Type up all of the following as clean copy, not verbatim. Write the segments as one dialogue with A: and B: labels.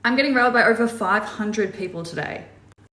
A: I'm getting railed by over 500 people today.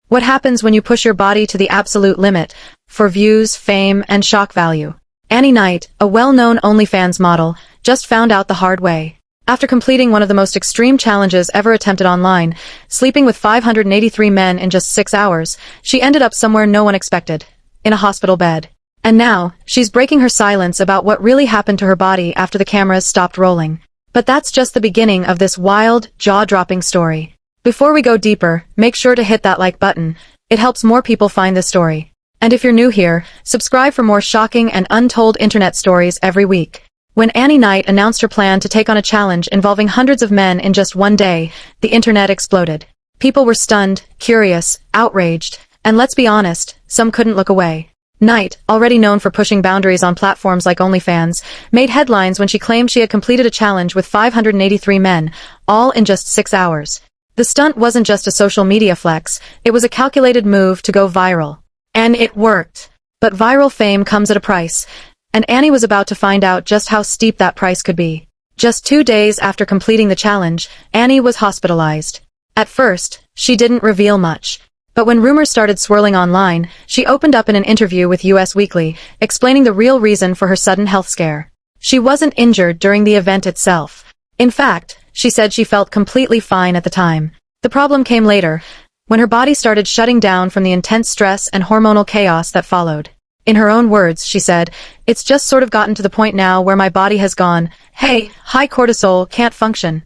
B: What happens when you push your body to the absolute limit for views, fame, and shock value? Annie Knight, a well-known OnlyFans model, just found out the hard way. After completing one of the most extreme challenges ever attempted online, sleeping with 583 men in just 6 hours, she ended up somewhere no one expected, in a hospital bed. And now, she's breaking her silence about what really happened to her body after the cameras stopped rolling. But that's just the beginning of this wild, jaw-dropping story. Before we go deeper, make sure to hit that like button. It helps more people find this story. And if you're new here, subscribe for more shocking and untold internet stories every week. When Annie Knight announced her plan to take on a challenge involving hundreds of men in just one day, the internet exploded. People were stunned, curious, outraged, and let's be honest, some couldn't look away. Knight, already known for pushing boundaries on platforms like OnlyFans, made headlines when she claimed she had completed a challenge with 583 men, all in just 6 hours. The stunt wasn't just a social media flex, it was a calculated move to go viral. And it worked. But viral fame comes at a price, and Annie was about to find out just how steep that price could be. Just 2 days after completing the challenge, Annie was hospitalized. At first, she didn't reveal much. But when rumors started swirling online, she opened up in an interview with US Weekly, explaining the real reason for her sudden health scare. She wasn't injured during the event itself. In fact, she said she felt completely fine at the time. The problem came later, when her body started shutting down from the intense stress and hormonal chaos that followed. In her own words, she said, "It's just sort of gotten to the point now where my body has gone, hey, high cortisol, can't function."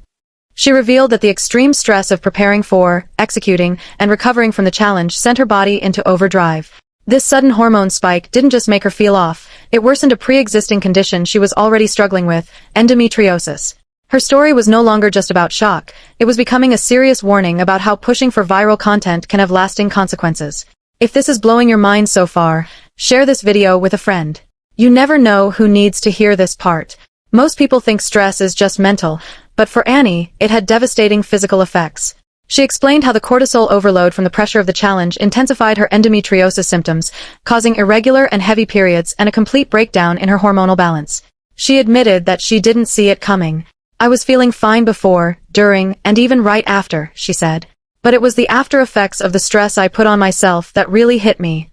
B: She revealed that the extreme stress of preparing for, executing, and recovering from the challenge sent her body into overdrive. This sudden hormone spike didn't just make her feel off, it worsened a pre-existing condition she was already struggling with, endometriosis. Her story was no longer just about shock, it was becoming a serious warning about how pushing for viral content can have lasting consequences. If this is blowing your mind so far, share this video with a friend. You never know who needs to hear this part. Most people think stress is just mental, but for Annie, it had devastating physical effects. She explained how the cortisol overload from the pressure of the challenge intensified her endometriosis symptoms, causing irregular and heavy periods and a complete breakdown in her hormonal balance. She admitted that she didn't see it coming. "I was feeling fine before, during, and even right after," she said. "But it was the after effects of the stress I put on myself that really hit me."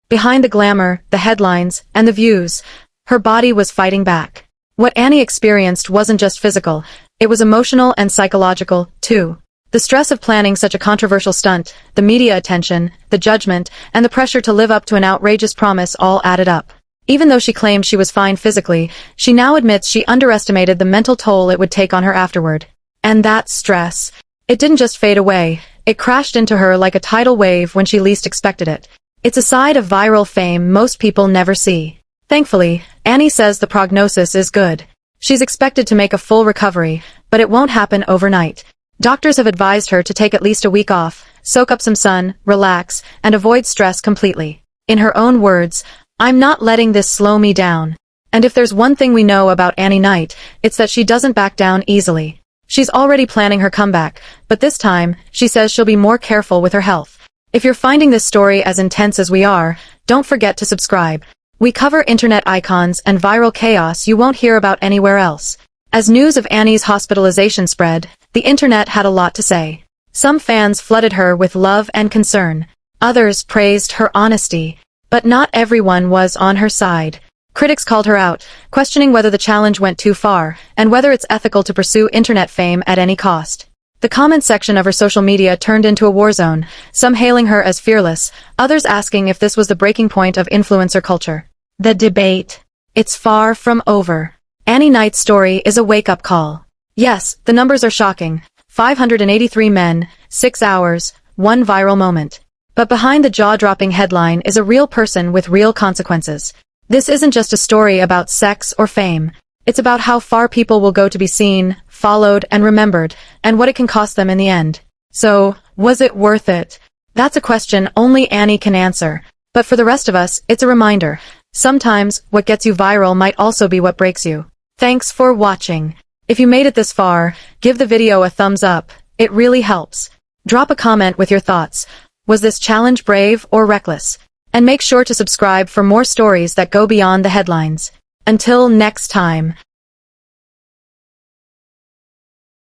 B: Behind the glamour, the headlines, and the views, her body was fighting back. What Annie experienced wasn't just physical, it was emotional and psychological, too. The stress of planning such a controversial stunt, the media attention, the judgment, and the pressure to live up to an outrageous promise all added up. Even though she claimed she was fine physically, she now admits she underestimated the mental toll it would take on her afterward. And that stress, it didn't just fade away, it crashed into her like a tidal wave when she least expected it. It's a side of viral fame most people never see. Thankfully, Annie says the prognosis is good. She's expected to make a full recovery, but it won't happen overnight. Doctors have advised her to take at least a week off, soak up some sun, relax, and avoid stress completely. In her own words, "I'm not letting this slow me down." And if there's one thing we know about Annie Knight, it's that she doesn't back down easily. She's already planning her comeback, but this time, she says she'll be more careful with her health. If you're finding this story as intense as we are, don't forget to subscribe. We cover internet icons and viral chaos you won't hear about anywhere else. As news of Annie's hospitalization spread, the internet had a lot to say. Some fans flooded her with love and concern. Others praised her honesty. But not everyone was on her side. Critics called her out, questioning whether the challenge went too far, and whether it's ethical to pursue internet fame at any cost. The comment section of her social media turned into a war zone, some hailing her as fearless, others asking if this was the breaking point of influencer culture. The debate. It's far from over. Annie Knight's story is a wake-up call. Yes, the numbers are shocking. 583 men, 6 hours, one viral moment. But behind the jaw-dropping headline is a real person with real consequences. This isn't just a story about sex or fame. It's about how far people will go to be seen, followed, and remembered, and what it can cost them in the end. So, was it worth it? That's a question only Annie can answer. But for the rest of us, it's a reminder. Sometimes, what gets you viral might also be what breaks you. Thanks for watching. If you made it this far, give the video a thumbs up. It really helps. Drop a comment with your thoughts. Was this challenge brave or reckless? And make sure to subscribe for more stories that go beyond the headlines. Until next time.